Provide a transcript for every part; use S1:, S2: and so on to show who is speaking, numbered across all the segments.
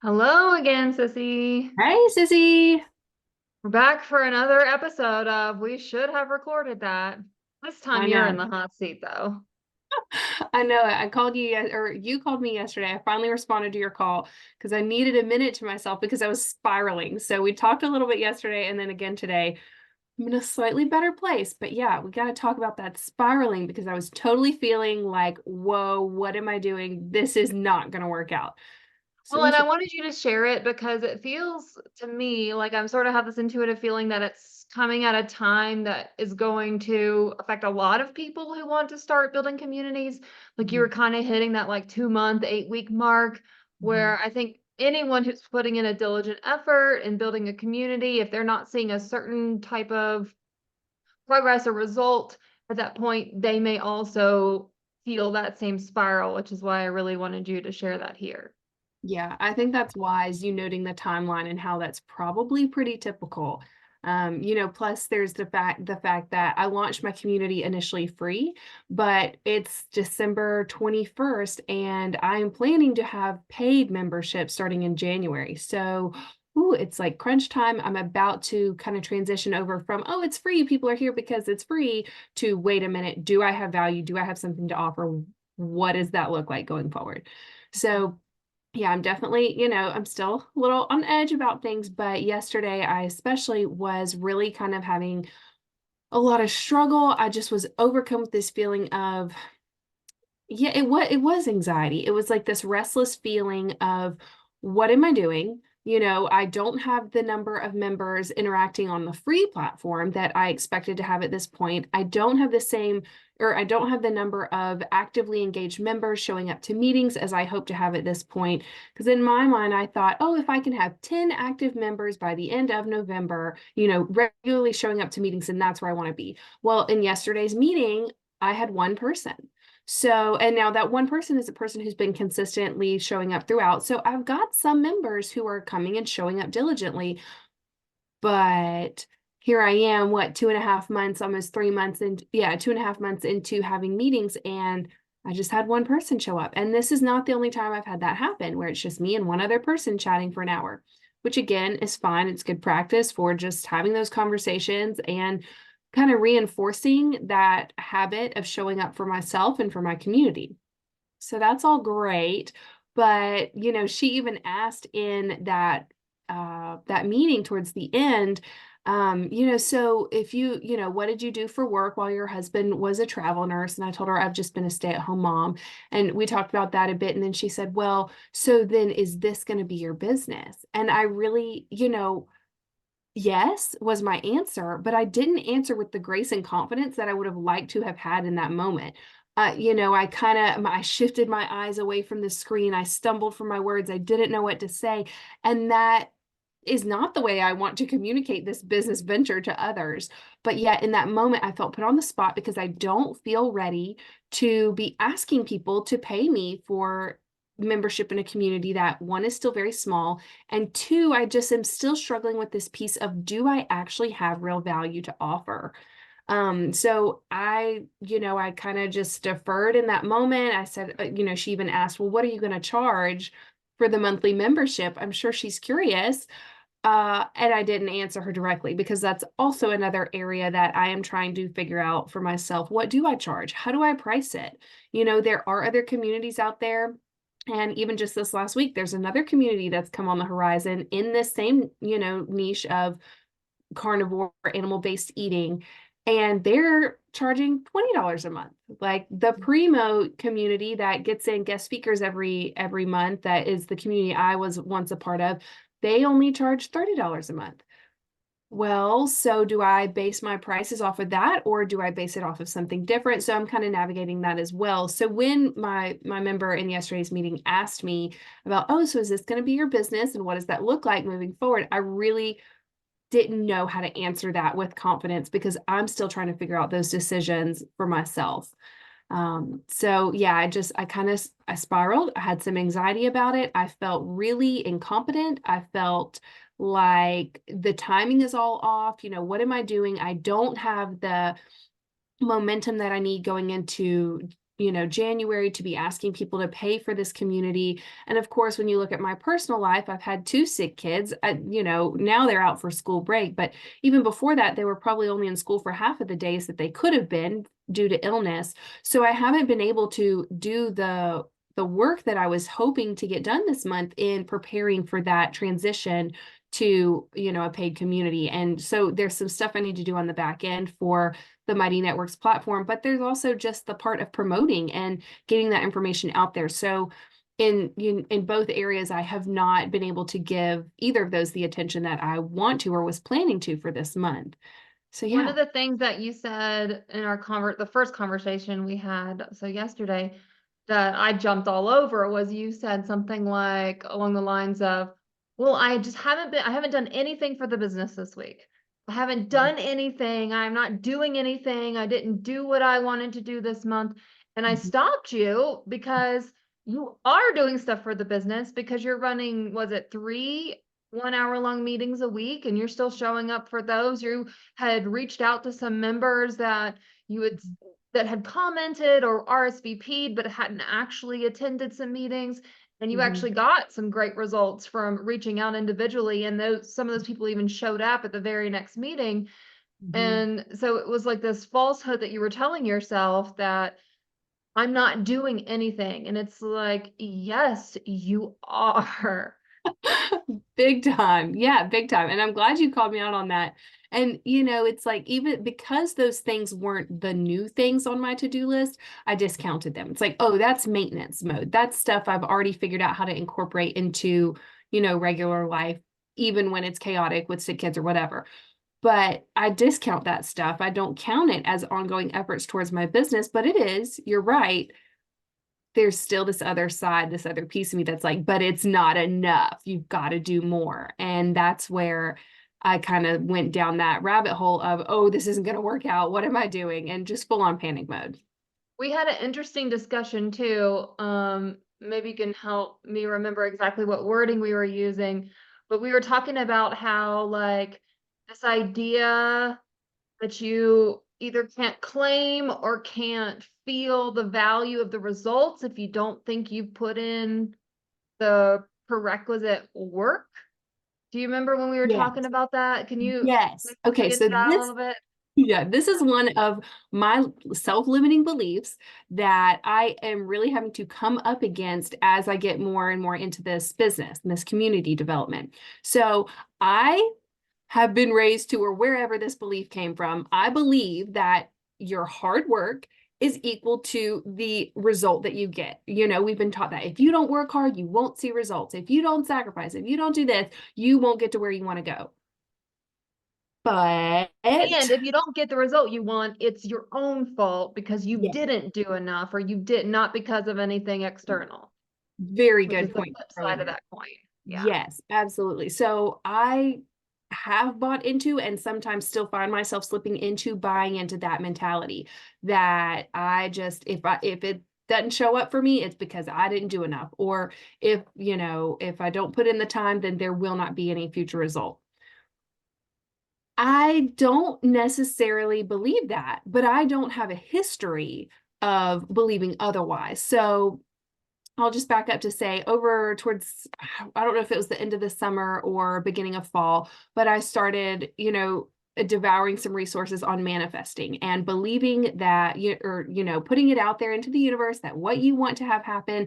S1: Hello again, Sissy.
S2: Hey, Sissy.
S1: We're back for another episode of We Should Have Recorded That. This time
S2: I
S1: you're in
S2: know.
S1: the hot seat, though.
S2: I know. I called you, or you called me yesterday. I finally responded to your call because I needed a minute to myself because I was spiraling. So we talked a little bit yesterday and then again today. I'm in a slightly better place. But yeah, we got to talk about that spiraling because I was totally feeling like, whoa, what am I doing? This is not going to work out. So
S1: Well,
S2: we
S1: and I
S2: should,
S1: wanted you to share it because it feels to me like I'm sort of have this intuitive feeling that it's coming at a time that is going to affect a lot of people who want to start building communities. Like you were
S2: Mhm,
S1: kind of hitting that like 2 month, 8 week mark,
S2: mhm.
S1: where I think anyone who's putting in a diligent effort in building a community, if they're not seeing a certain type of progress or result at that point, they may also feel that same spiral, which is why I really wanted you to share that here.
S2: Yeah, I think that's wise, you noting the timeline and how that's probably pretty typical. Plus there's the fact that I launched my community initially free, but it's December 21st and I'm planning to have paid membership starting in January. So, ooh, it's like crunch time. I'm about to kind of transition over from, oh, it's free, people are here because it's free, to wait a minute, do I have value? Do I have something to offer? What does that look like going forward? So yeah, I'm definitely, I'm still a little on edge about things, but yesterday I especially was really kind of having a lot of struggle. I just was overcome with this feeling of, yeah, it was anxiety. It was like this restless feeling of what am I doing? I don't have the number of members interacting on the free platform that I expected to have at this point. I don't have the same, or I don't have the number of actively engaged members showing up to meetings as I hope to have at this point. Because in my mind, I thought, oh, if I can have 10 active members by the end of November, regularly showing up to meetings, and that's where I want to be. Well, in yesterday's meeting, I had one person. So, and now that one person is a person who's been consistently showing up throughout. So I've got some members who are coming and showing up diligently, but here I am, what, 2.5 months, almost 3 months, and yeah, 2.5 months into having meetings, and I just had one person show up. And this is not the only time I've had that happen, where it's just me and one other person chatting for an hour, which again is fine. It's good practice for just having those conversations and kind of reinforcing that habit of showing up for myself and for my community. So that's all great. But, she even asked in that meeting towards the end, so if what did you do for work while your husband was a travel nurse? And I told her I've just been a stay-at-home mom. And we talked about that a bit. And then she said, well, so then is this going to be your business? And I really, yes, was my answer, but I didn't answer with the grace and confidence that I would have liked to have had in that moment. I shifted my eyes away from the screen. I stumbled for my words. I didn't know what to say. And that is not the way I want to communicate this business venture to others. But yet, in that moment, I felt put on the spot because I don't feel ready to be asking people to pay me for membership in a community that, one, is still very small, and two, I just am still struggling with this piece of, do I actually have real value to offer? So I kind of just deferred in that moment. I said, she even asked, well, what are you going to charge for the monthly membership? I'm sure she's curious. And I didn't answer her directly because that's also another area that I am trying to figure out for myself. What do I charge? How do I price it? There are other communities out there. And even just this last week, there's another community that's come on the horizon in this same, niche of carnivore animal-based eating, and they're charging $20 a month. Like the primo community that gets in guest speakers every month, that is the community I was once a part of, they only charge $30 a month. Well, so do I base my prices off of that, or do I base it off of something different? So I'm kind of navigating that as well. So when my member in yesterday's meeting asked me about, oh, so is this going to be your business and what does that look like moving forward? I really didn't know how to answer that with confidence because I'm still trying to figure out those decisions for myself. So yeah, I spiraled. I had some anxiety about it. I felt really incompetent. I felt like the timing is all off. What am I doing? I don't have the momentum that I need going into January to be asking people to pay for this community. And of course, when you look at my personal life, I've had 2 sick kids. Now they're out for school break, but even before that, they were probably only in school for half of the days that they could have been due to illness. So I haven't been able to do the work that I was hoping to get done this month in preparing for that transition to, a paid community. And so there's some stuff I need to do on the back end for the Mighty Networks platform, but there's also just the part of promoting and getting that information out there. So in both areas, I have not been able to give either of those the attention that I want to or was planning to for this month. So
S1: One
S2: yeah.
S1: of the things that you said in the first conversation we had, so yesterday, that I jumped all over was you said something like along the lines of, well, I haven't done anything for the business this week. I haven't done anything. I'm not doing anything. I didn't do what I wanted to do this month. And I
S2: Mhm.
S1: stopped you because you are doing stuff for the business because you're running, was it 3 1 hour long meetings a week and you're still showing up for those. You had reached out to some members that had commented or RSVP'd but hadn't actually attended some meetings, and you
S2: Mhm.
S1: actually got some great results from reaching out individually, and some of those people even showed up at the very next meeting.
S2: Mhm.
S1: And so it was like this falsehood that you were telling yourself that I'm not doing anything, and it's like, yes, you are.
S2: Big time. Yeah, big time. And I'm glad you called me out on that. And, it's like, even because those things weren't the new things on my to-do list, I discounted them. It's like, oh, that's maintenance mode. That's stuff I've already figured out how to incorporate into, regular life, even when it's chaotic with sick kids or whatever. But I discount that stuff. I don't count it as ongoing efforts towards my business, but it is, you're right, there's still this other side, this other piece of me that's like, but it's not enough. You've got to do more. And that's where I kind of went down that rabbit hole of, oh, this isn't going to work out. What am I doing? And just full on panic mode.
S1: We had an interesting discussion too. Maybe you can help me remember exactly what wording we were using, but we were talking about how like this idea that you either can't claim or can't feel the value of the results if you don't think you've put in the prerequisite work. Do you remember when we were talking
S2: Yes.
S1: about that? Can you
S2: Yes. Okay.
S1: dig into
S2: So
S1: that a
S2: this,
S1: little bit?
S2: yeah, this is one of my self-limiting beliefs that I am really having to come up against as I get more and more into this business and this community development. So I have been raised to, or wherever this belief came from, I believe that your hard work is equal to the result that you get. We've been taught that if you don't work hard, you won't see results. If you don't sacrifice, if you don't do this, you won't get to where you want to go. But
S1: And if you don't get the result you want, it's your own fault because you
S2: yeah,
S1: didn't do enough or you did not because of anything external,
S2: very
S1: which is
S2: good
S1: the
S2: point.
S1: flip
S2: Early
S1: side of
S2: there.
S1: that coin. Yeah.
S2: Yes, absolutely. So I have bought into and sometimes still find myself slipping into buying into that mentality that I just if it doesn't show up for me, it's because I didn't do enough. Or if I don't put in the time, then there will not be any future result. I don't necessarily believe that, but I don't have a history of believing otherwise. So I'll just back up to say over towards, I don't know if it was the end of the summer or beginning of fall, but I started, devouring some resources on manifesting and believing that putting it out there into the universe that what you want to have happen,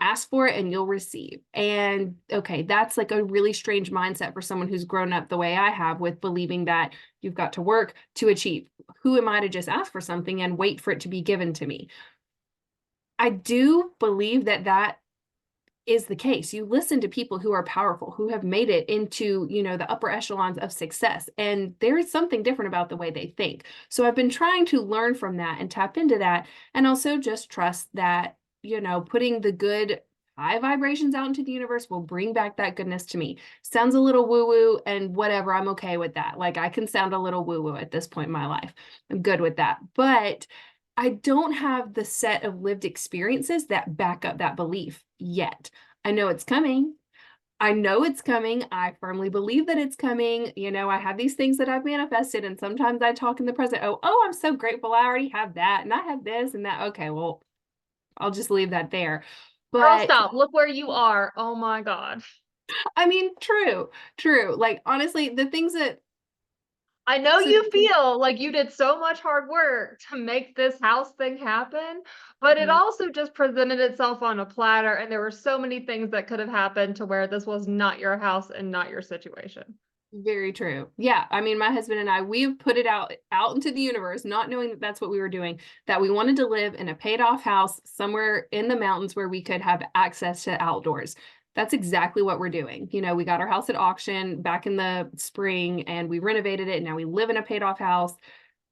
S2: ask for it and you'll receive. And okay, that's like a really strange mindset for someone who's grown up the way I have with believing that you've got to work to achieve. Who am I to just ask for something and wait for it to be given to me? I do believe that that is the case. You listen to people who are powerful, who have made it into, the upper echelons of success, and there is something different about the way they think. So I've been trying to learn from that and tap into that, and also just trust that, putting the good high vibrations out into the universe will bring back that goodness to me. Sounds a little woo-woo and whatever, I'm okay with that. Like I can sound a little woo-woo at this point in my life. I'm good with that. But I don't have the set of lived experiences that back up that belief yet. I know it's coming. I know it's coming. I firmly believe that it's coming. You know, I have these things that I've manifested, and sometimes I talk in the present. Oh, I'm so grateful. I already have that, and I have this and that. Okay, well, I'll just leave that there.
S1: Girl,
S2: But
S1: stop. Look where you are. Oh my God.
S2: I mean, true. Like, honestly, the things that,
S1: I know
S2: so
S1: you feel like you did so much hard work to make this house thing happen, but it
S2: Mhm.
S1: also just presented itself on a platter, and there were so many things that could have happened to where this was not your house and not your situation.
S2: Very true. Yeah, I mean, my husband and I, we've put it out into the universe, not knowing that that's what we were doing, that we wanted to live in a paid off house somewhere in the mountains where we could have access to outdoors. That's exactly what we're doing. You know, we got our house at auction back in the spring and we renovated it and now we live in a paid off house.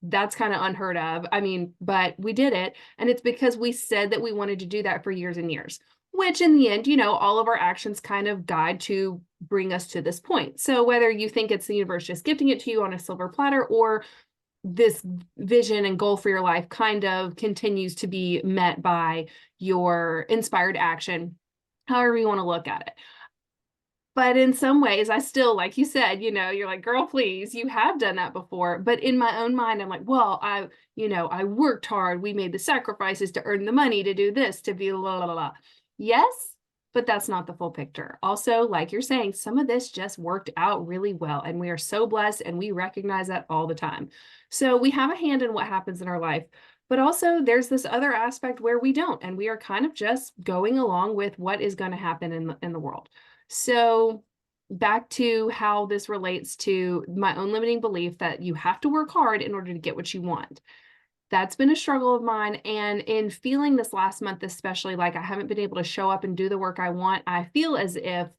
S2: That's kind of unheard of. I mean, but we did it. And it's because we said that we wanted to do that for years and years, which in the end, you know, all of our actions kind of guide to bring us to this point. So whether you think it's the universe just gifting it to you on a silver platter, or this vision and goal for your life kind of continues to be met by your inspired action, however you want to look at it. But in some ways, I still, like you said, you know, you're like, girl, please, you have done that before. But in my own mind, I'm like, well, I worked hard. We made the sacrifices to earn the money to do this, to be la la la la. Yes, but that's not the full picture. Also, like you're saying, some of this just worked out really well. And we are so blessed and we recognize that all the time. So we have a hand in what happens in our life. But also, there's this other aspect where we don't, and we are kind of just going along with what is going to happen in the world. So back to how this relates to my own limiting belief that you have to work hard in order to get what you want. That's been a struggle of mine. And in feeling this last month, especially like I haven't been able to show up and do the work I want, I feel as if,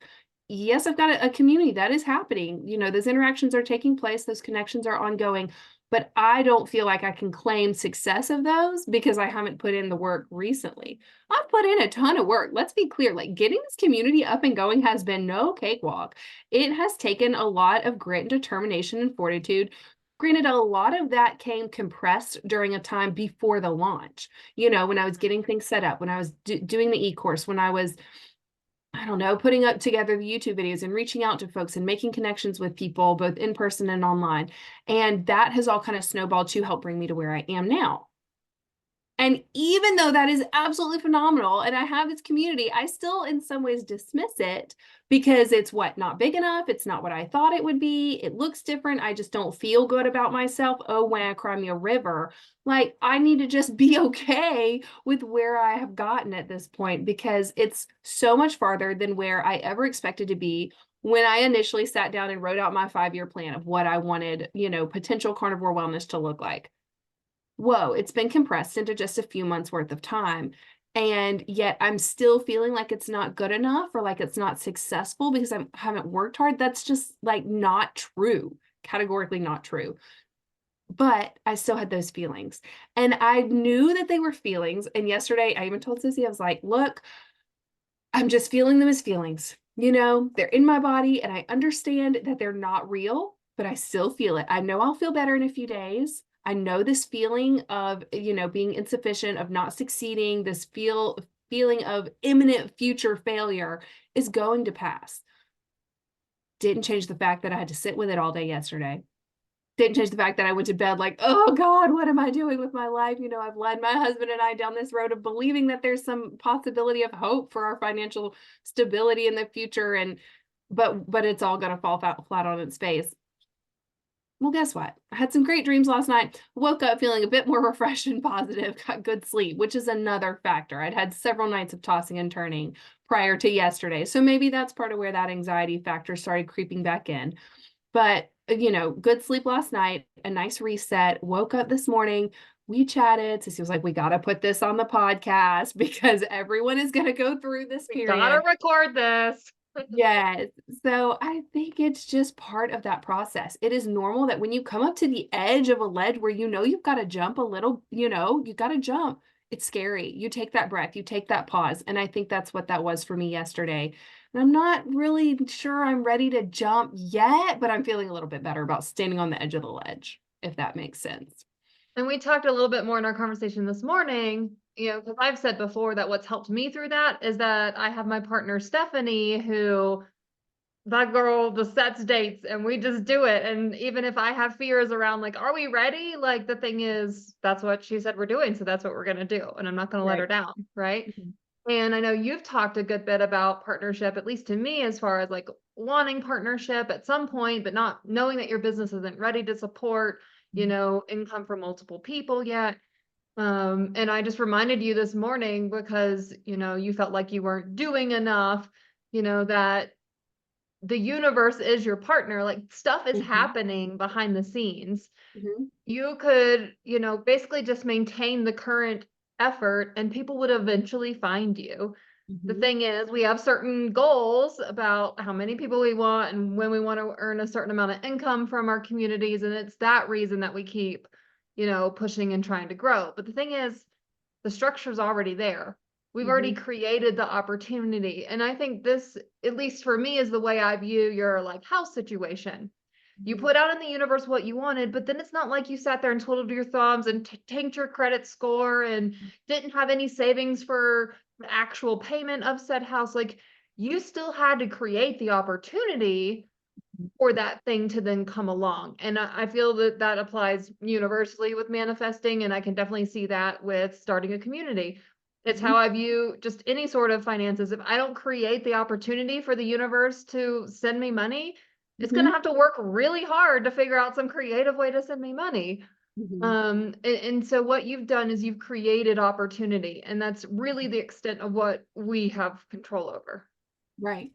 S2: yes, I've got a community that is happening. You know, those interactions are taking place, those connections are ongoing, but I don't feel like I can claim success of those because I haven't put in the work recently. I've put in a ton of work. Let's be clear, like getting this community up and going has been no cakewalk. It has taken a lot of grit and determination and fortitude. Granted, a lot of that came compressed during a time before the launch. You know, when I was getting things set up, when I was doing the e-course, when I was, I don't know, putting up together the YouTube videos and reaching out to folks and making connections with people, both in person and online. And that has all kind of snowballed to help bring me to where I am now. And even though that is absolutely phenomenal and I have this community, I still in some ways dismiss it because it's what, not big enough. It's not what I thought it would be. It looks different. I just don't feel good about myself. Oh, when I cry me a river. Like I need to just be okay with where I have gotten at this point because it's so much farther than where I ever expected to be when I initially sat down and wrote out my 5-year plan of what I wanted, you know, potential carnivore wellness to look like. Whoa, it's been compressed into just a few months worth of time. And yet I'm still feeling like it's not good enough or like it's not successful because I haven't worked hard. That's just like not true, categorically not true. But I still had those feelings. And I knew that they were feelings. And yesterday I even told Sissy, I was like, look, I'm just feeling them as feelings. You know, they're in my body and I understand that they're not real, but I still feel it. I know I'll feel better in a few days. I know this feeling of, you know, being insufficient, of not succeeding, this feeling of imminent future failure is going to pass. Didn't change the fact that I had to sit with it all day yesterday. Didn't change the fact that I went to bed like, oh God, what am I doing with my life? You know, I've led my husband and I down this road of believing that there's some possibility of hope for our financial stability in the future. And but it's all gonna fall flat on its face. Well, guess what? I had some great dreams last night. Woke up feeling a bit more refreshed and positive, got good sleep, which is another factor. I'd had several nights of tossing and turning prior to yesterday. So maybe that's part of where that anxiety factor started creeping back in. But, you know, good sleep last night, a nice reset, woke up this morning. We chatted. Sissy was like, we got to put this on the podcast because everyone is going to go through this
S1: We gotta
S2: period.
S1: record this.
S2: Yes. So I think it's just part of that process. It is normal that when you come up to the edge of a ledge where you know you've got to jump a little, you know, you got to jump. It's scary. You take that breath, you take that pause. And I think that's what that was for me yesterday. And I'm not really sure I'm ready to jump yet, but I'm feeling a little bit better about standing on the edge of the ledge, if that makes sense.
S1: And we talked a little bit more in our conversation this morning, you know, because I've said before that what's helped me through that is that I have my partner Stephanie, who that girl just sets dates and we just do it. And even if I have fears around like, are we ready? Like the thing is, that's what she said we're doing. So that's what we're gonna do. And I'm not gonna let her
S2: Right.
S1: down. Right.
S2: Mhm.
S1: And I know you've talked a good bit about partnership, at least to me, as far as like wanting partnership at some point, but not knowing that your business isn't ready to support,
S2: Mhm.
S1: income from multiple people yet. And I just reminded you this morning because, you felt like you weren't doing enough, that the universe is your partner. Like stuff is
S2: Mhm.
S1: happening behind the scenes.
S2: Mhm.
S1: You could, basically just maintain the current effort and people would eventually find you. The
S2: Mhm.
S1: thing is, we have certain goals about how many people we want and when we want to earn a certain amount of income from our communities. And it's that reason that we keep, pushing and trying to grow. But the thing is, the structure's already there. We've already
S2: Mhm.
S1: created the opportunity. And I think this, at least for me, is the way I view your like house situation. You
S2: Mhm.
S1: put out in the universe what you wanted, but then it's not like you sat there and twiddled your thumbs and tanked your credit score and didn't have any savings for the actual payment of said house. Like you still had to create the opportunity for that thing to then come along. And I feel that that applies universally with manifesting. And I can definitely see that with starting a community. It's
S2: Mhm.
S1: how I view just any sort of finances. If I don't create the opportunity for the universe to send me money, it's going to
S2: Mhm.
S1: have to work really hard to figure out some creative way to send me money.
S2: Mhm.
S1: And so what you've done is you've created opportunity, and that's really the extent of what we have control over.
S2: Right.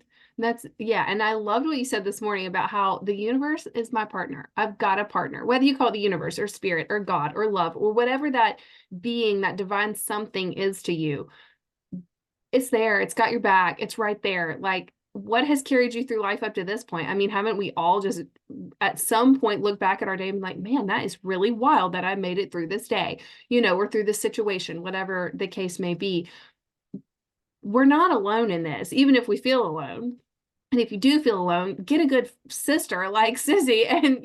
S2: Yeah. And I loved what you said this morning about how the universe is my partner. I've got a partner, whether you call it the universe or spirit or God or love or whatever that being, that divine something is to you. It's there. It's got your back. It's right there. Like, what has carried you through life up to this point? I mean, haven't we all just at some point look back at our day and be like, man, that is really wild that I made it through this day, or through this situation, whatever the case may be. We're not alone in this, even if we feel alone. And if you do feel alone, get a good sister like Sissy and,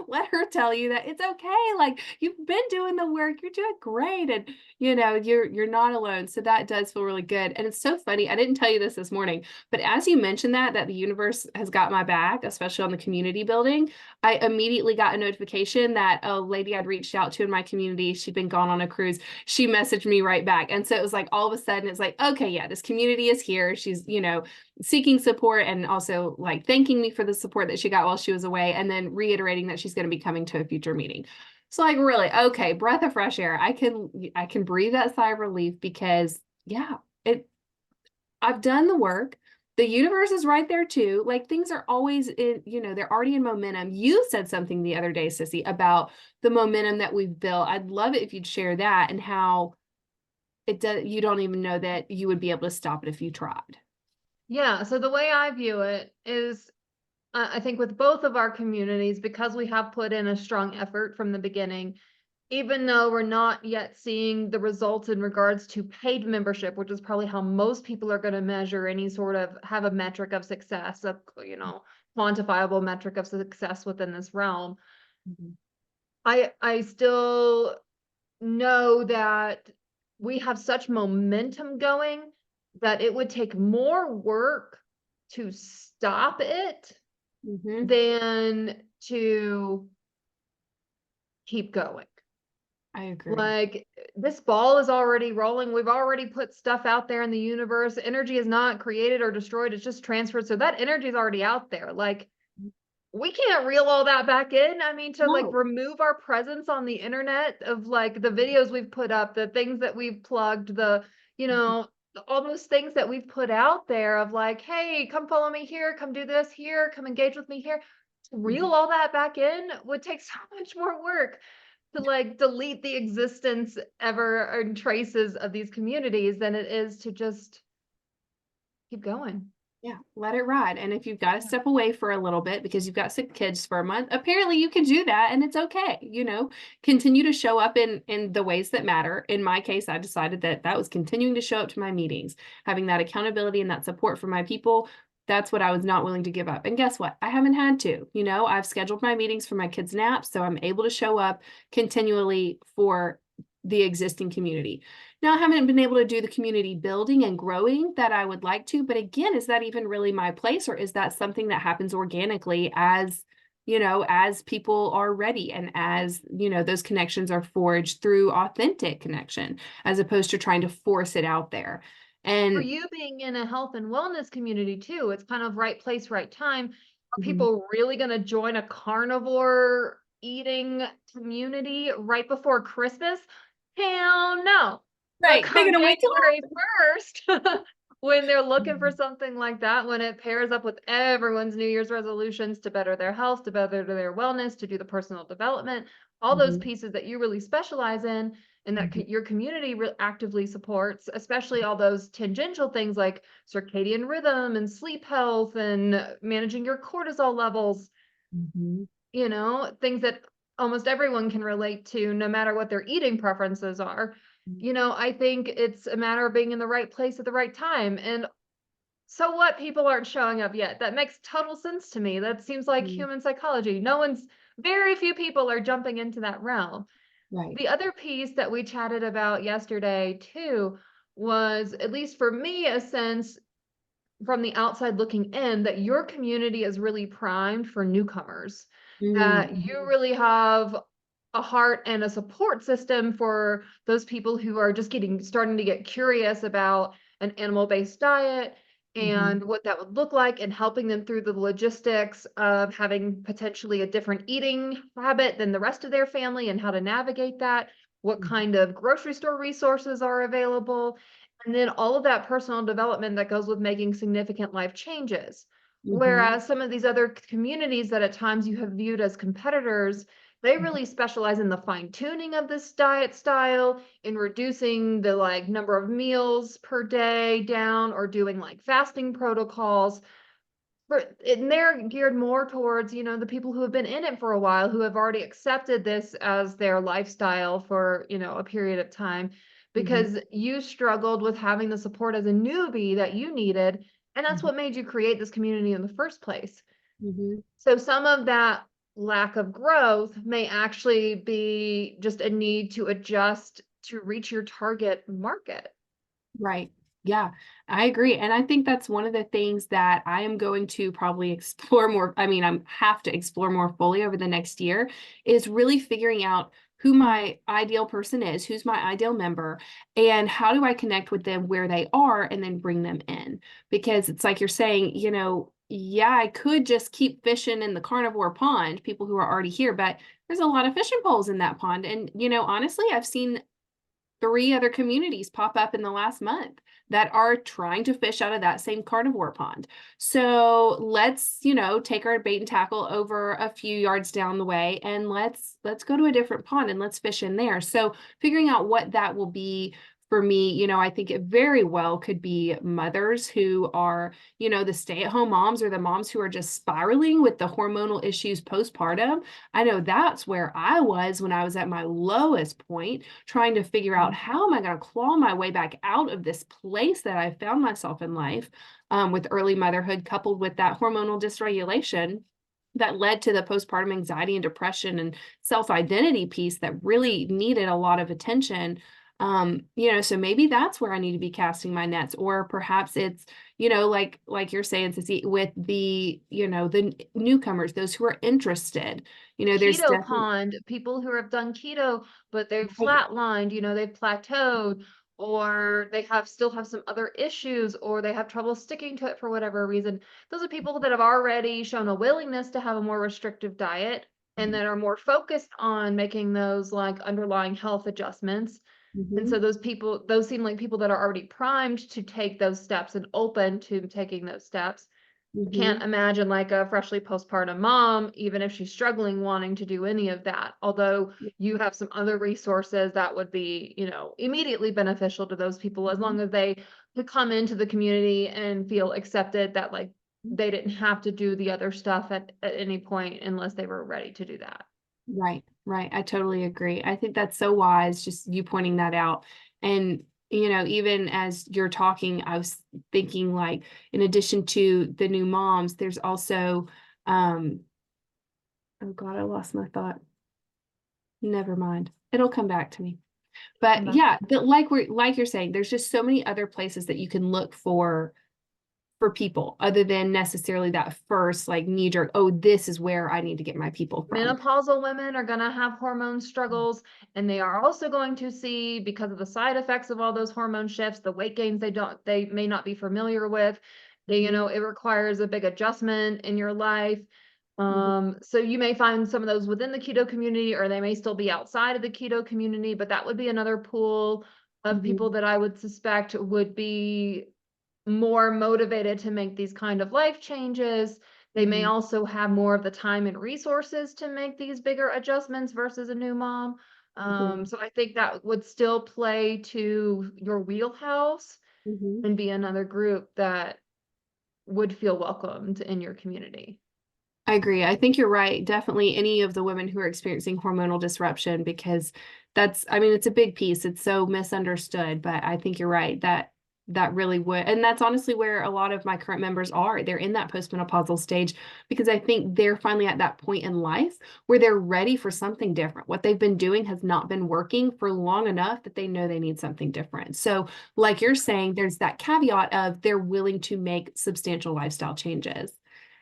S2: let her tell you that it's okay. Like you've been doing the work, you're doing great. And, you're not alone. So that does feel really good. And it's so funny. I didn't tell you this morning, but as you mentioned that the universe has got my back, especially on the community building, I immediately got a notification that a lady I'd reached out to in my community, she'd been gone on a cruise. She messaged me right back. And so it was like, all of a sudden it's like, okay, yeah, this community is here. She's, seeking support and also like thanking me for the support that she got while she was away and then reiterating that she's going to be coming to a future meeting. So like really, okay, breath of fresh air. I can breathe that sigh of relief because yeah, I've done the work. The universe is right there too. Like things are always in, they're already in momentum. You said something the other day, Sissy, about the momentum that we've built. I'd love it if you'd share that and how it does, you don't even know that you would be able to stop it if you tried.
S1: Yeah. So the way I view it is I think with both of our communities, because we have put in a strong effort from the beginning, even though we're not yet seeing the results in regards to paid membership, which is probably how most people are going to measure any sort of have a metric of success, of, quantifiable metric of success within this realm.
S2: Mhm.
S1: I still know that we have such momentum going that it would take more work to stop it
S2: Mhm.
S1: than to keep going.
S2: I agree.
S1: Like this ball is already rolling. We've already put stuff out there in the universe. Energy is not created or destroyed, it's just transferred. So that energy is already out there. Like we can't reel all that back in. I mean, to like
S2: No.
S1: remove our presence on the internet of like the videos we've put up, the things that we've plugged,
S2: Mhm.
S1: all those things that we've put out there of like, hey, come follow me here, come do this here, come engage with me here. To reel
S2: Mhm.
S1: all that back in would take so much more work to like delete the existence ever and traces of these communities than it is to just keep going.
S2: Yeah, let it ride. And if you've got to step away for a little bit because you've got sick kids for a month, apparently you can do that and it's okay. Continue to show up in the ways that matter. In my case, I decided that was continuing to show up to my meetings, having that accountability and that support for my people. That's what I was not willing to give up. And guess what? I haven't had to. I've scheduled my meetings for my kids' naps, so I'm able to show up continually for the existing community. Now, I haven't been able to do the community building and growing that I would like to, but again, is that even really my place, or is that something that happens organically as, as people are ready and as, those connections are forged through authentic connection as opposed to trying to force it out there.
S1: For
S2: And
S1: you being in a health and wellness community too, it's kind of right place, right time. Are
S2: Mhm.
S1: people really going to join a carnivore eating community right before Christmas? Hell no. But
S2: Right, they're
S1: come
S2: gonna wait till
S1: January 1st, when they're looking for
S2: Mhm.
S1: something like that, when it pairs up with everyone's New Year's resolutions to better their health, to better their wellness, to do the personal development, all those
S2: Mhm.
S1: pieces that you really specialize in, and that
S2: Mhm.
S1: your community actively supports, especially all those tangential things like circadian rhythm and sleep health and managing your cortisol levels,
S2: Mhm.
S1: things that almost everyone can relate to no matter what their eating preferences are. I think it's a matter of being in the right place at the right time. And so what, people aren't showing up yet? That makes total sense to me. That seems like
S2: Mhm.
S1: human psychology. Very few people are jumping into that realm.
S2: Right.
S1: The other piece that we chatted about yesterday too was, at least for me, a sense from the outside looking in that your community is really primed for newcomers, that you
S2: Mhm.
S1: really have a heart and a support system for those people who are just starting to get curious about an animal-based diet
S2: Mhm.
S1: and what that would look like, and helping them through the logistics of having potentially a different eating habit than the rest of their family and how to navigate that, what
S2: Mhm.
S1: kind of grocery store resources are available, and then all of that personal development that goes with making significant life changes.
S2: Mhm.
S1: Whereas some of these other communities that at times you have viewed as competitors, they
S2: Mhm.
S1: really specialize in the fine tuning of this diet style, in reducing the like number of meals per day down, or doing like fasting protocols. And they're geared more towards, the people who have been in it for a while, who have already accepted this as their lifestyle for, a period of time,
S2: Mhm.
S1: because you struggled with having the support as a newbie that you needed. And that's
S2: Mhm.
S1: what made you create this community in the first place.
S2: Mhm.
S1: So some of that lack of growth may actually be just a need to adjust to reach your target market.
S2: Right. Yeah, I agree. And I think that's one of the things that I am going to probably explore more. I mean, I have to explore more fully over the next year is really figuring out who my ideal person is, who's my ideal member, and how do I connect with them where they are and then bring them in. Because it's like you're saying, yeah, I could just keep fishing in the carnivore pond, people who are already here, but there's a lot of fishing poles in that pond. And, honestly, I've seen 3 other communities pop up in the last month that are trying to fish out of that same carnivore pond. So let's, take our bait and tackle over a few yards down the way and let's go to a different pond and let's fish in there. So figuring out what that will be for me, I think it very well could be mothers who are, the stay-at-home moms or the moms who are just spiraling with the hormonal issues postpartum. I know that's where I was when I was at my lowest point, trying to figure out how am I going to claw my way back out of this place that I found myself in life, with early motherhood coupled with that hormonal dysregulation that led to the postpartum anxiety and depression and self-identity piece that really needed a lot of attention. So maybe that's where I need to be casting my nets, or perhaps it's, like you're saying, Sissy, with the, the newcomers, those who are interested. There's
S1: Keto
S2: definitely
S1: pond, people who have done keto, but they've
S2: right.
S1: flatlined, they've plateaued, or they still have some other issues, or they have trouble sticking to it for whatever reason. Those are people that have already shown a willingness to have a more restrictive diet, and that are more focused on making those like underlying health adjustments. And
S2: Mhm.
S1: so those seem like people that are already primed to take those steps and open to taking those steps. Can't
S2: Mhm.
S1: imagine like a freshly postpartum mom, even if she's struggling, wanting to do any of that. Although you have some other resources that would be, immediately beneficial to those people, as
S2: Mhm.
S1: long as they could come into the community and feel accepted, that like they didn't have to do the other stuff at any point unless they were ready to do that.
S2: Right, right. I totally agree. I think that's so wise, just you pointing that out. And, even as you're talking, I was thinking like, in addition to the new moms, there's also, um, oh God, I lost my thought. Never mind. It'll come back to me. But
S1: Okay.
S2: yeah, like you're saying, there's just so many other places that you can look for people other than necessarily that first like knee jerk, oh, this is where I need to get my people from.
S1: Menopausal women are going to have hormone struggles, and they are also going to see, because of the side effects of all those hormone shifts, the weight gains they may not be familiar with.
S2: Mhm,
S1: It requires a big adjustment in your life.
S2: mhm,
S1: So you may find some of those within the keto community, or they may still be outside of the keto community, but that would be another pool of
S2: mhm,
S1: people that I would suspect would be more motivated to make these kind of life changes. They may
S2: mhm,
S1: also have more of the time and resources to make these bigger adjustments versus a new mom.
S2: mhm,
S1: So I think that would still play to your wheelhouse
S2: mhm.
S1: and be another group that would feel welcomed in your community.
S2: I agree. I think you're right. Definitely any of the women who are experiencing hormonal disruption, because I mean, it's a big piece. It's so misunderstood, but I think you're right that that really would, and that's honestly where a lot of my current members are. They're in that postmenopausal stage because I think they're finally at that point in life where they're ready for something different. What they've been doing has not been working for long enough that they know they need something different. So, like you're saying, there's that caveat of they're willing to make substantial lifestyle changes.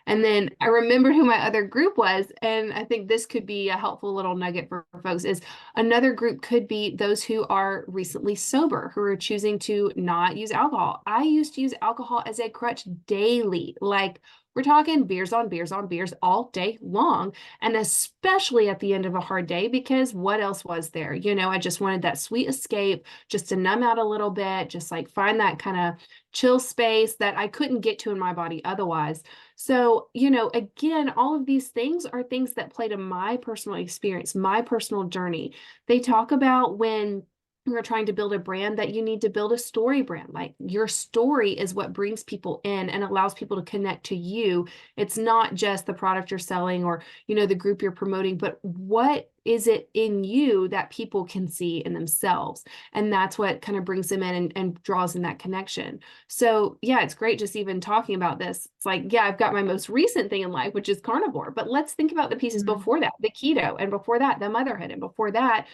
S2: And then I remembered who my other group was, and I think this could be a helpful little nugget for folks is another group could be those who are recently sober, who are choosing to not use alcohol. I used to use alcohol as a crutch daily. Like we're talking beers on beers on beers all day long, and especially at the end of a hard day, because what else was there? I just wanted that sweet escape just to numb out a little bit, just like find that kind of chill space that I couldn't get to in my body otherwise. So, again, all of these things are things that play to my personal experience, my personal journey. They talk about when you're trying to build a brand that you need to build a story brand. Like your story is what brings people in and allows people to connect to you. It's not just the product you're selling or, the group you're promoting, but what is it in you that people can see in themselves? And that's what kind of brings them in and draws in that connection. So yeah, it's great just even talking about this. It's like, yeah, I've got my most recent thing in life, which is carnivore, but let's think about the pieces
S1: Mhm.
S2: before that, the keto, and before that, the motherhood, and before that,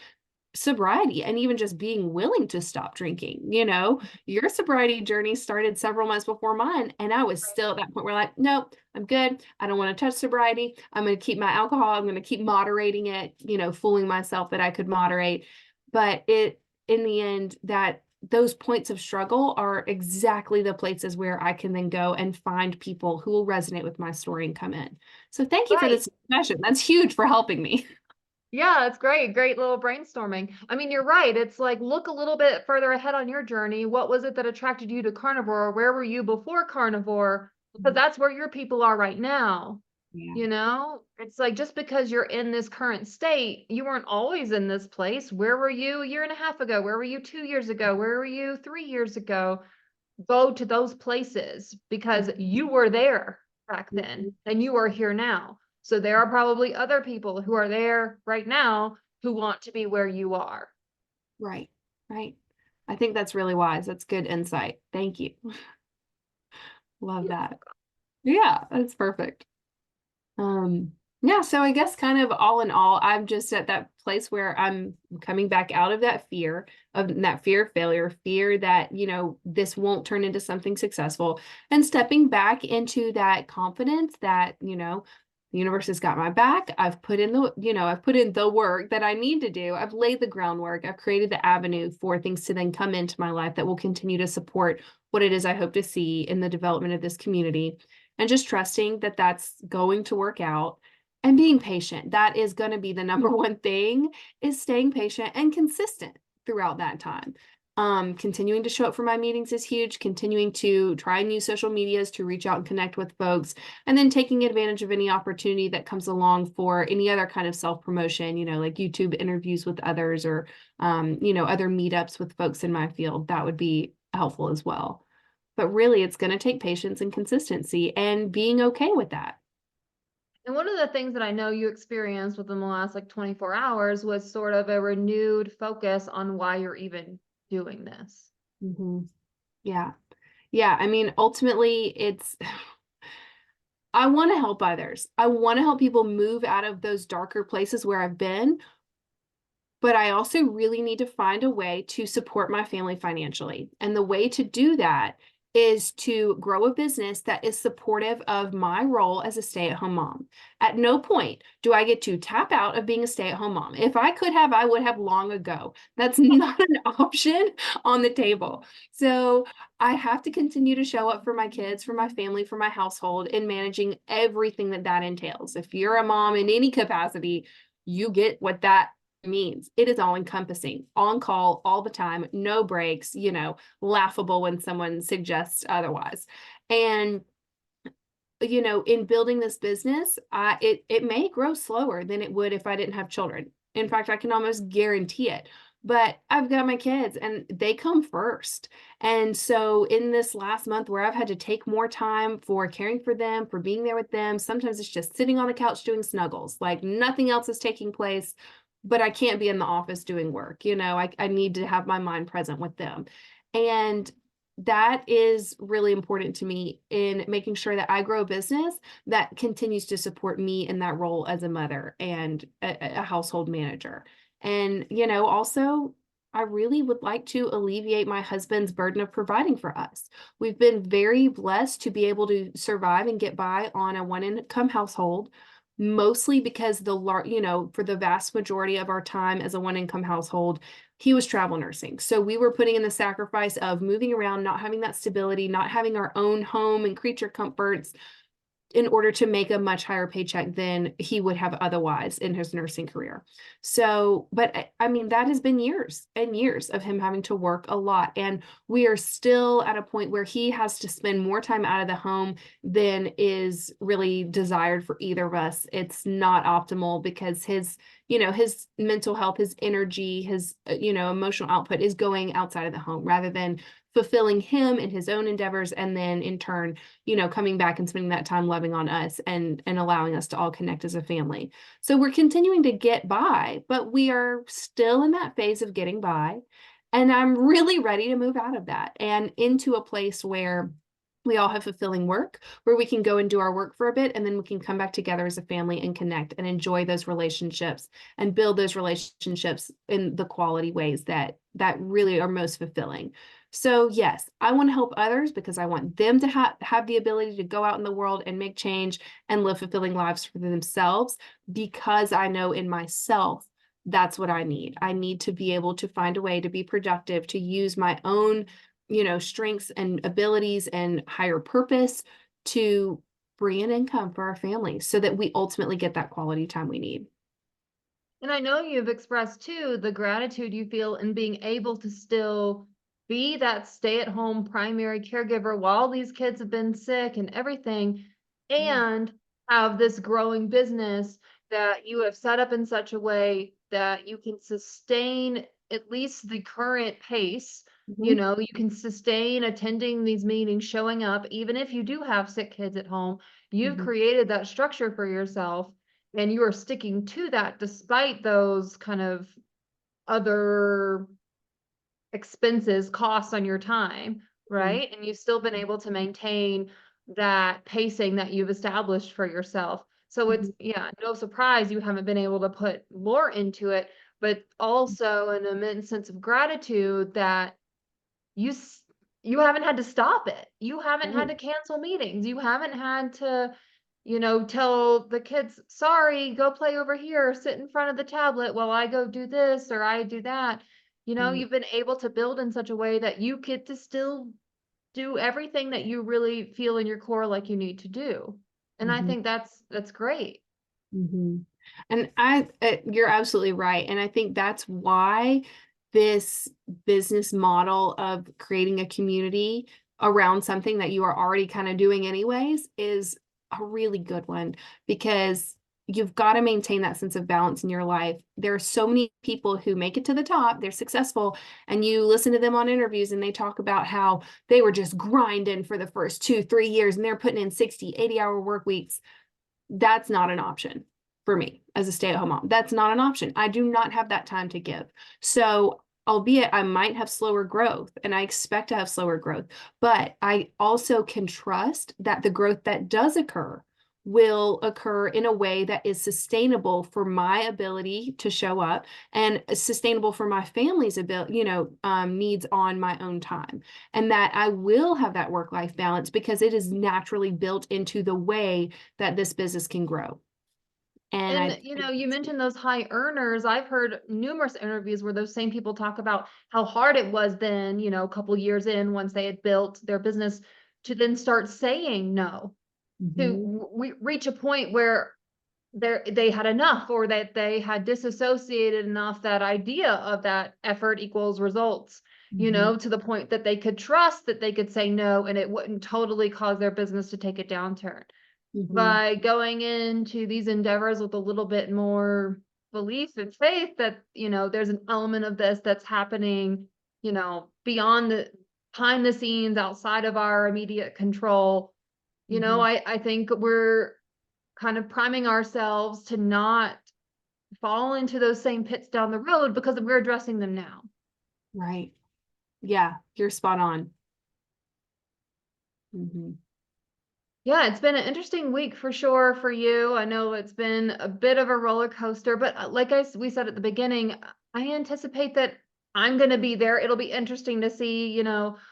S2: sobriety, and even just being willing to stop drinking. Your sobriety journey started several months before mine, and I was still at that point where like, nope, I'm good. I don't want to touch sobriety. I'm going to keep my alcohol. I'm going to keep moderating it, fooling myself that I could moderate. But in the end, that those points of struggle are exactly the places where I can then go and find people who will resonate with my story and come in. So thank you for
S1: Right.
S2: this discussion. That's huge for helping me.
S1: Yeah, it's great. Great little brainstorming. I mean, you're right. It's like look a little bit further ahead on your journey. What was it that attracted you to carnivore? Where were you before carnivore? Because that's where your people are right now.
S2: Yeah.
S1: It's like just because you're in this current state, you weren't always in this place. Where were you a year and a half ago? Where were you 2 years ago? Where were you 3 years ago? Go to those places because you were there back then
S2: Mhm.
S1: and you are here now. So there are probably other people who are there right now who want to be where you are.
S2: Right, right. I think that's really wise. That's good insight. Thank you. Love that. Yeah, that's perfect. Um, yeah, so I guess kind of all in all, I'm just at that place where I'm coming back out of that fear of failure, fear that, this won't turn into something successful, and stepping back into that confidence that, the universe has got my back. I've put in the work that I need to do. I've laid the groundwork. I've created the avenue for things to then come into my life that will continue to support what it is I hope to see in the development of this community, and just trusting that that's going to work out and being patient. That is going to be the number one thing, is staying patient and consistent throughout that time. Continuing to show up for my meetings is huge, continuing to try new social medias to reach out and connect with folks, and then taking advantage of any opportunity that comes along for any other kind of self-promotion, like YouTube interviews with others or, other meetups with folks in my field. That would be helpful as well. But really, it's going to take patience and consistency and being okay with that.
S1: And one of the things that I know you experienced within the last like 24 hours was sort of a renewed focus on why you're even doing this.
S2: Mhm. Yeah. Yeah. I mean, ultimately, I want to help others. I want to help people move out of those darker places where I've been, but I also really need to find a way to support my family financially. And the way to do that is to grow a business that is supportive of my role as a stay-at-home mom. At no point do I get to tap out of being a stay-at-home mom. If I could have, I would have long ago. That's not an option on the table. So I have to continue to show up for my kids, for my family, for my household, and managing everything that that entails. If you're a mom in any capacity, you get what that means. It is all encompassing, on call all the time, no breaks, laughable when someone suggests otherwise. And in building this business, it may grow slower than it would if I didn't have children. In fact, I can almost guarantee it. But I've got my kids and they come first. And so in this last month where I've had to take more time for caring for them, for being there with them, sometimes it's just sitting on the couch doing snuggles, like nothing else is taking place, but I can't be in the office doing work. I need to have my mind present with them. And that is really important to me in making sure that I grow a business that continues to support me in that role as a mother and a household manager. And, also, I really would like to alleviate my husband's burden of providing for us. We've been very blessed to be able to survive and get by on a one-income household, mostly because for the vast majority of our time as a one-income household, he was travel nursing. So we were putting in the sacrifice of moving around, not having that stability, not having our own home and creature comforts in order to make a much higher paycheck than he would have otherwise in his nursing career. So, but I mean, that has been years and years of him having to work a lot. And we are still at a point where he has to spend more time out of the home than is really desired for either of us. It's not optimal because his mental health, his energy, his, emotional output is going outside of the home rather than fulfilling him in his own endeavors. And then in turn, coming back and spending that time loving on us and allowing us to all connect as a family. So we're continuing to get by, but we are still in that phase of getting by. And I'm really ready to move out of that and into a place where we all have fulfilling work, where we can go and do our work for a bit, and then we can come back together as a family and connect and enjoy those relationships and build those relationships in the quality ways that really are most fulfilling. So yes, I want to help others because I want them to have the ability to go out in the world and make change and live fulfilling lives for themselves, because I know in myself that's what I need. I need to be able to find a way to be productive, to use my own strengths and abilities and higher purpose to bring in income for our family so that we ultimately get that quality time we need.
S1: And I know you've expressed too the gratitude you feel in being able to still be that stay-at-home primary caregiver while these kids have been sick and everything, and have this growing business that you have set up in such a way that you can sustain at least the current pace.
S2: Mhm.
S1: You can sustain attending these meetings, showing up, even if you do have sick kids at home. You've
S2: Mhm.
S1: created that structure for yourself, and you are sticking to that despite those kind of other expenses, costs on your time,
S2: Mhm.
S1: right? And you've still been able to maintain that pacing that you've established for yourself. So it's,
S2: Mhm.
S1: yeah, no surprise you haven't been able to put more into it, but also an immense sense of gratitude that you s- you haven't had to stop it. You haven't had
S2: Right.
S1: to cancel meetings. You haven't had to, tell the kids, sorry, go play over here, sit in front of the tablet while I go do this or I do that.
S2: Right.
S1: You've been able to build in such a way that you get to still do everything that you really feel in your core like you need to do. And I
S2: Mhm.
S1: think that's great.
S2: Mhm. And you're absolutely right. And I think that's why this business model of creating a community around something that you are already kind of doing anyways is a really good one, because you've got to maintain that sense of balance in your life. There are so many people who make it to the top, they're successful, and you listen to them on interviews and they talk about how they were just grinding for the first 2, 3 years and they're putting in 60, 80-hour work weeks. That's not an option for me as a stay-at-home mom. That's not an option. I do not have that time to give. So, albeit I might have slower growth and I expect to have slower growth, but I also can trust that the growth that does occur will occur in a way that is sustainable for my ability to show up and sustainable for my family's ability, needs on my own time. And that I will have that work-life balance because it is naturally built into the way that this business can grow. And
S1: And, you mentioned those high earners. I've heard numerous interviews where those same people talk about how hard it was then, a couple years in, once they had built their business, to then start saying no, to
S2: Mhm.
S1: reach a point where they had enough, or that they had disassociated enough that idea of that effort equals results,
S2: Mhm.
S1: to the point that they could trust that they could say no and it wouldn't totally cause their business to take a downturn.
S2: Mhm.
S1: By going into these endeavors with a little bit more belief and faith that, there's an element of this that's happening, beyond the behind the scenes, outside of our immediate control,
S2: Mhm.
S1: I think we're kind of priming ourselves to not fall into those same pits down the road because we're addressing them now.
S2: Right. Yeah, you're spot on. Mhm.
S1: Yeah, it's been an interesting week for sure for you. I know it's been a bit of a roller coaster, but like we said at the beginning, I anticipate that I'm going to be there. It'll be interesting to see,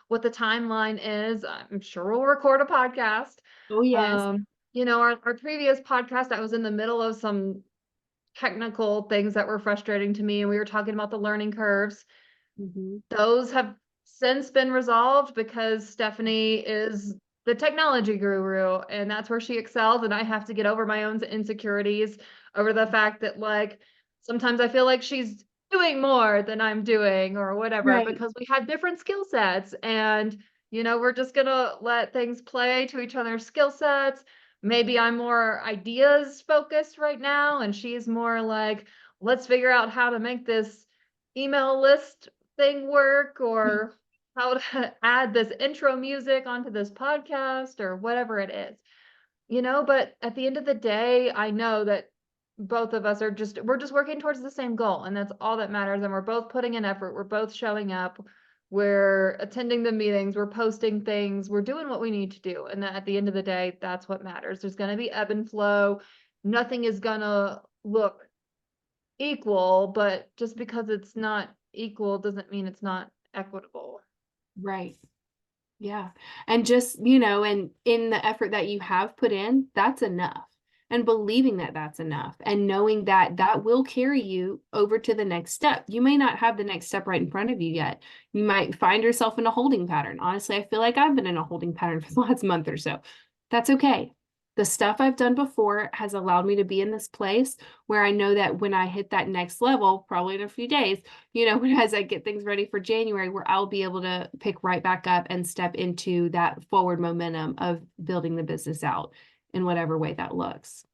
S1: what the timeline is. I'm sure we'll record a podcast.
S2: Oh, yes.
S1: Um, our previous podcast, I was in the middle of some technical things that were frustrating to me, and we were talking about the learning curves.
S2: Mhm.
S1: Those have since been resolved because Stephanie is the technology guru, and that's where she excels, and I have to get over my own insecurities over the fact that, like, sometimes I feel like she's doing more than I'm doing or whatever,
S2: Right.
S1: because we have different skill sets, and, we're just gonna let things play to each other's skill sets. Maybe I'm more ideas focused right now, and she's more like, "Let's figure out how to make this email list thing work, or how to add this intro music onto this podcast," or whatever it is. But at the end of the day, I know that both of us we're just working towards the same goal, and that's all that matters. And we're both putting in effort, we're both showing up, we're attending the meetings, we're posting things, we're doing what we need to do. And that at the end of the day, that's what matters. There's going to be ebb and flow. Nothing is going to look equal, but just because it's not equal doesn't mean it's not equitable.
S2: Right. Yeah. And just, and in the effort that you have put in, that's enough. And believing that that's enough and knowing that that will carry you over to the next step. You may not have the next step right in front of you yet. You might find yourself in a holding pattern. Honestly, I feel like I've been in a holding pattern for the last month or so. That's okay. The stuff I've done before has allowed me to be in this place where I know that when I hit that next level, probably in a few days, as I get things ready for January, where I'll be able to pick right back up and step into that forward momentum of building the business out in whatever way that looks.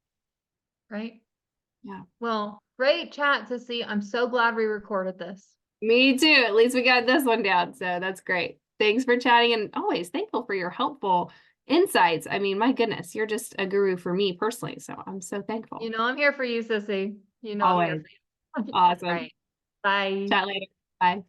S1: Right?
S2: Yeah.
S1: Well, great chat, Sissy. I'm so glad we recorded this.
S2: Me too. At least we got this one down. So that's great. Thanks for chatting, and always thankful for your helpful insights. I mean, my goodness, you're just a guru for me personally. So I'm so thankful.
S1: I'm here for you, Sissy. I'm here
S2: Always.
S1: for you. All
S2: Awesome.
S1: right. Bye.
S2: Chat later. Bye.